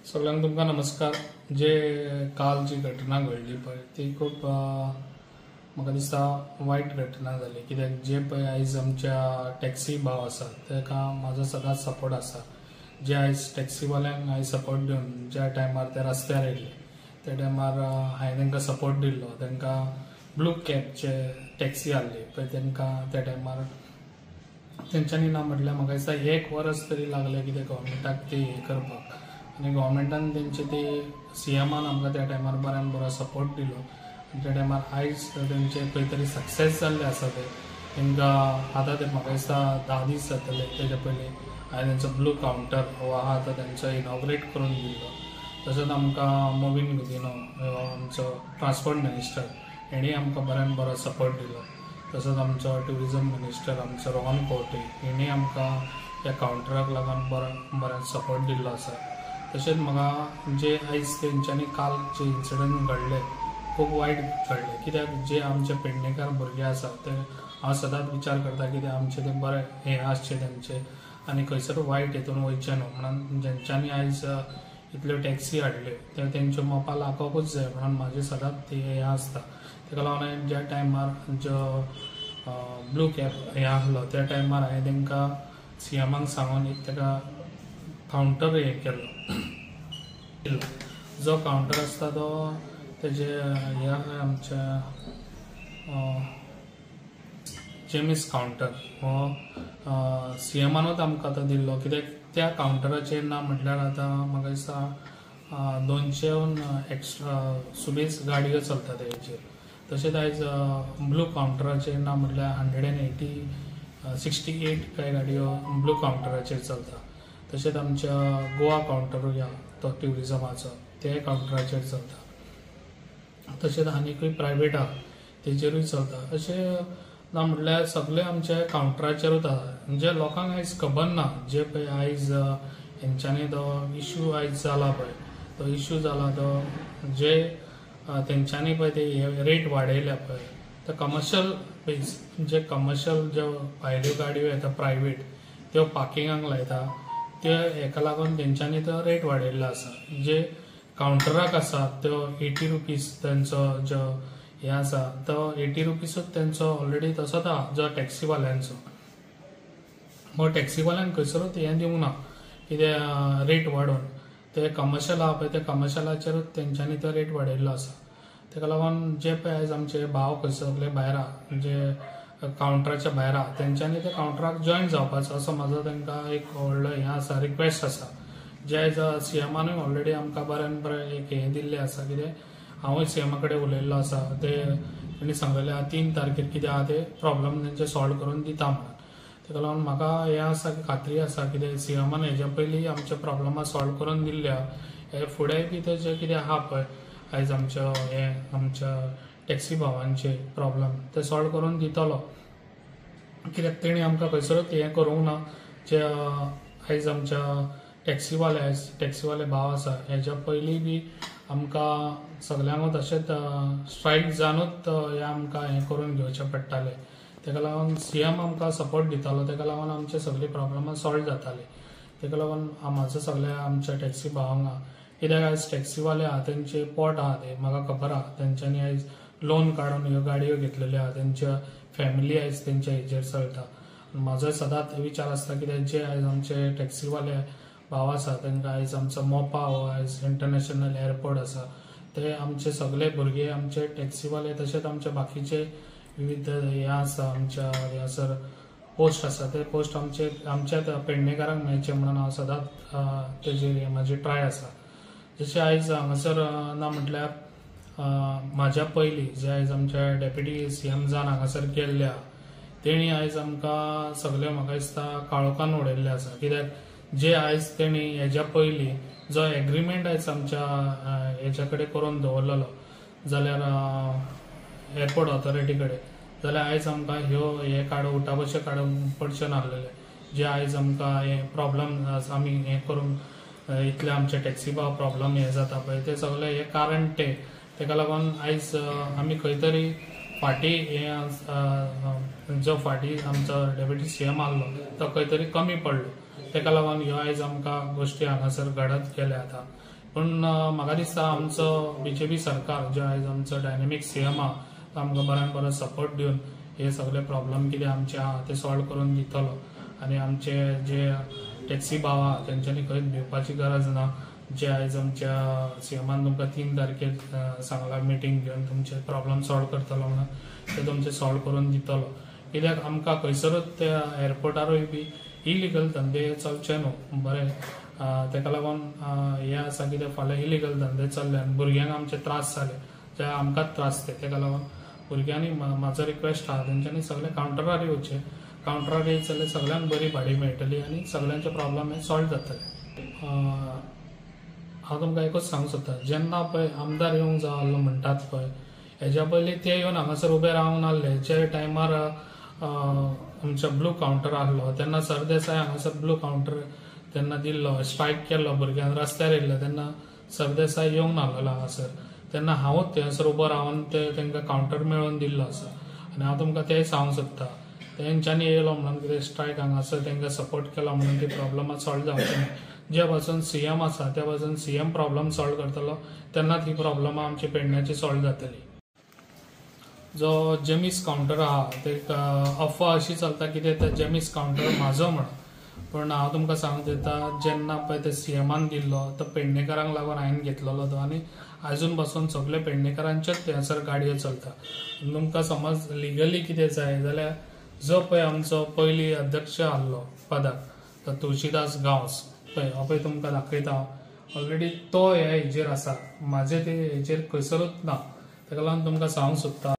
सगळ्यांक तुमकां नमस्कार। जे काल जी घटना घडली पळय ती खूप म्हाका दिसता वायट घटना जाली, कित्याक जे पळय आयज आमच्या टॅक्सी भाव आसा ताका म्हाजो सदांच सपोर्ट आसा। जे आयज टॅक्सीवाल्यांक हांवें सपोर्ट दिवन ज्या टायमार ते रस्त्यार येयले त्या टायमार हांवें तांकां सपोर्ट दिल्लो, तांकां ब्लू कॅबचे टॅक्सी आहली पळय तांकां त्या टायमार तेंच्यांनी ना म्हटल्यार म्हाका दिसता 1 वर्स तरी लागलें कितें गव्हर्मेंटाक ते हे करपाक, आनी गव्हर्मेंटान तेंचे ते सीएमान आमकां त्या टायमार बऱ्यान बरो सपोर्ट दिलो। आनी त्या टायमार आयज तेंचे खंय तरी सक्सेस जाल्ले आसा ते तांकां आतां ते म्हाका दिसता 10 दीस जातले तेच्या पयलीं हांवें तेंचो ब्लू कावंटर हो आहा तो तेंचो इनॉग्रेट करून दिल्लो। तसोच आमकां मोविन गुदिनो आमचो ट्रान्सपोर्ट मिनिस्टर हेणी आमकां बऱ्यान बरो सपोर्ट दिलो। तसोच आमचो ट्युरिजम मिनिस्टर आमचो रोहन कोटे हेणी आमकां ह्या कावंटराक लागून बरो सपोर्ट दिल्लो आसा। तशेंच म्हाका जे आयज तेंच्यांनी काल जे इन्सिडंट घडले खूब वायट घडले, कित्याक जे आमचे पेडणेकार भुरगे आसा ते हांव सदांच विचार करता की आमचे ते बरे हे आसचे तेंचे आनी खंयसर वायट हेतून वयचे न्हू म्हणून जेंच्यांनी आयज इतल्यो टॅक्सी हाडल्यो ते तेंच्यो मोपा लागोंकूच जाय म्हणून म्हाजे सदांच ते हे आसता। ताका लागून हांवें ज्या टायमार जो ब्लू कॅब हे आहलो त्या टायमार हांवें तांकां सीएमाक सांगून एक ताका कावंटर हे केल्लो। जो कावंटर आसता तो तेजे हे आमचे जेमिस कावंटर हो सीएमानूच आमकां तो दिल्लो, कित्याक त्या कावंटराचेर ना म्हटल्यार आतां म्हाका दिसता 200 एक्स्ट्रा सुबेज गाडयो चलता तेचेर। तशेंच आयज ब्लू कावंटराचेर ना म्हटल्यार 168 काय गाडयो ब्लू कावंटराचेर चलता। तशेंच आमच्या गोवा कावंटरूय आहा तो ट्युरिजमाचो ते कावंटराचेर चलता। तशेंच आनीकूय प्रायवेट आहा तेचेरूय चलता। अशें ना म्हटल्यार सगळे आमचे कावंटराचेरूच आहा। जे लोकांक आयज खबर ना जे पळय आयज हेंच्यांनी तो इश्यू आयज जाला पळय तो इश्यू जाला तो जे तेंच्यांनी पळय ते रेट वाडयल्या पळय ते कमर्शियल बेज जे कमर्शियल ज्यो भायल्यो गाडयो येता प्रायवेट त्यो पार्किंगाक लायता ते हेका लागून तेंच्यांनी तो रेट वाडयल्लो आसा। जे कावंटराक आसा त्यो 80 रुपीज तेंचो जो हे आसा तो 80 रुपीजूच तेंचो ऑलरेडी तसोच आहा जो टॅक्सीवाल्यांचो। मग टॅक्सीवाल्यांक खंयसरूच हें दिवंक ना कितें रेट वाडोवन, ते कमर्शियल आहा पळय ते कमर्शियलाचेरूच तेंच्यांनी तो रेट वाडयल्लो आसा। ताका लागून जे पळय आयज आमचे भाव खंयसरले भायर आहा जे कावंटराच्या भायर आहा तेंच्यांनी त्या कावंटराक जॉयन जावपाचो असो म्हाजो तांकां एक व्हडलो हे आसा रिक्वेस्ट आसा। जे आयज सीएमानूय ऑलरेडी आमकां बऱ्यान बरें एक हे दिल्लें आसा, कितें हांवूय सीएमा कडेन उलयल्लो आसा, ते तेणी सांगलेलें आहा 3 तारखेर कितें आहा ते प्रॉब्लम तेंचे सॉल्व करून दिता म्हणून। ताका लागून म्हाका हे आसा की खात्री आसा कितें सीएमान हेच्या पयलीं आमचे प्रॉब्लमा सॉल्व करून दिल्ले आहा, हे फुडेंय बी तेजे कितें आहा पळय आयज आमच्या हे आमच्या टॅक्सी भावांचे प्रॉब्लम ते सॉल्व करून दितलो, कित्याक तेणी आमकां खंयसरूच हें करूंक ना। जे आयज आमच्या टॅक्सीवाले भाव आसा हेच्या पयलीं बी आमकां सगल्यांकूच अशेंच स्ट्रायक जावनूच हे आमकां हें करून घेवचें पडटालें। ताका लागून सीएम आमकां सपोर्ट दितालो, ताका लागून आमचे सगळी प्रॉब्लमां सॉल्व जाताली। ताका लागून म्हाजो सगळ्या आमच्या टॅक्सी भावांक कित्याक आयज टॅक्सीवाले आहा तेंचे पोट आहा ते म्हाका खबर आहा, तेंच्यांनी आयज लोन काडून ह्यो गाडयो घेतलेल्यो आहा, तेंच्या फॅमिली आयज तेंच्या हेजेर चलता। म्हाजो सदांच विचार आसता कित्याक जे आयज आमचे टॅक्सीवाले भाव आसा तांकां आयज आमचो मोपा हो आयज इंटरनॅशनल एअरपोर्ट आसा ते आमचे सगळे भुरगे आमचे टॅक्सीवाले तशेंच आमचे बाकीचे विविध हे आसा आमच्या ह्यासर पोस्ट आसा ते पोस्ट आमच्या पेडणेकारांक मेळचे म्हणून हांव सदांच तेजेर म्हाजी ट्राय आसा। जशें आयज हांगासर ना म्हटल्यार म्हाज्या पयलीं जे आयज आमचे डेप्युटी सीएम जावन हांगासर गेल्ले आहा तेणी आयज आमकां सगळे म्हाका दिसता काळोखान उडयल्ले आसा, कित्याक जे आयज तेणी हेच्या पयलीं जो एग्रीमेंट आयज आमच्या हेच्या कडेन करून दवरलेलो जाल्यार एअरपोर्ट ऑथॉरिटी कडेन, जाल्यार आयज आमकां ह्यो हे उठाबशे काडूंक पडचे नासलेले। जे आयज आमकां हे प्रॉब्लम आमी हे करून इतले आमचे टॅक्सी भाव प्रॉब्लम हे जाता पळय ते सगळे हे कारण ते ताका लागून आयज आमी खंय तरी फाटी जो फाटी आमचो डेप्युटी सीएम आहलो तो खंय तरी कमी पडलो, ताका लागून ह्यो आयज आमकां गोश्टी हांगासर घडत गेल्या आतां। पण म्हाका दिसता आमचो बीजेपी सरकार जे आयज आमचो डायनेमिक सीएम आहा तो आमकां बऱ्यान बरो सपोर्ट दिवन हे सगळे प्रॉब्लेम कितें आमचे आहा ते सॉल्व करून दितलो आनी आमचे जे टॅक्सी भाव आहा तेंच्यांनी खंय भिवपाची गरज ना. जे आयज आमच्या सीएमान तुमकां 3 तारखेर सांगला मिटींग घेवन तुमचे प्रॉब्लेम सॉल्व करतलो म्हणून ते तुमचे सॉल्व करून दितलो. कित्याक आमकां खंयसरूच त्या एअरपोर्टारूय बी इलिगल धंदे चलचे न्हू बरें. तेका लागून हे आसा कितें फाल्यां इलिगल धंदे चल्ले आनी भुरग्यांक आमचे त्रास जाले जे आमकांच त्रास ते. तेका लागून भुरग्यांनी म्हाजो रिक्वेस्ट आहा तेंच्यांनी सगळे कावंटरार येवचे. कावंटरार येयत जाल्यार सगळ्यांक बरी भाडी मेळटली आनी सगळ्यांचे प्रॉब्लेम हे सॉल्व जातले. हांव तुमकां एकूच सांगूंक सोदता जेन्ना पळय आमदार येवंक जाय आसलो म्हणटात पळय हेज्या पयलीं ते येवन हांगासर उबे रावंक नासले. जे टायमार आमच्या ब्लू कावंटर आसलो तेन्ना सरदेसाय हांगासर ब्लू कावंटर तेन्ना दिल्लो स्ट्रायक केल्लो भुरग्यांक रस्त्यार येयल्ले तेन्ना सरदेसाय येवंक नासलो हांगासर. तेन्ना हांवूच थंयसर उबो रावन तेंकां कावंटर मेळोवन दिल्लो आसा आनी हांव तुमकां तेंय सांगूंक सोदता तेंच्यांनी येयलो म्हणून कितें स्ट्रायक हांगासर तेंकां सपोर्ट केलो म्हणून ती प्रॉब्लमां सॉल्व जावची ना. जे पासून सीएम आसा त्या पासून सीएम प्रॉब्लेम सॉल्व करतलो तेन्नाच ही प्रॉब्लमां आमची पेडण्याची सॉल्व जातली. जो जेमिस कावंटर आहा ते अफवा अशी चलता कितें ते जेमिस कावंटर म्हाजो म्हणून. पण हांव तुमकां सांगूंक दिता जेन्ना पळय ते सीएमान दिल्लो तो पेडणेकारांक लागून हांवें घेतलेलो तो आनी आजून पासून सगळे पेडणेकारांचेच थंयसर गाडयो चलता. तुमकां समज लिगली कितें जाय जाल्यार जो पळय आमचो पयलीं अध्यक्ष आसलो पदाक तो तुळशीदास गांवस पळय हो पळय तुमकां दाखयता ऑलरेडी तो ह्या हेजेर आसा. म्हाजे ते हेजेर खंयसरूच ना. तेका लागून तुमकां सांगूंक सोदता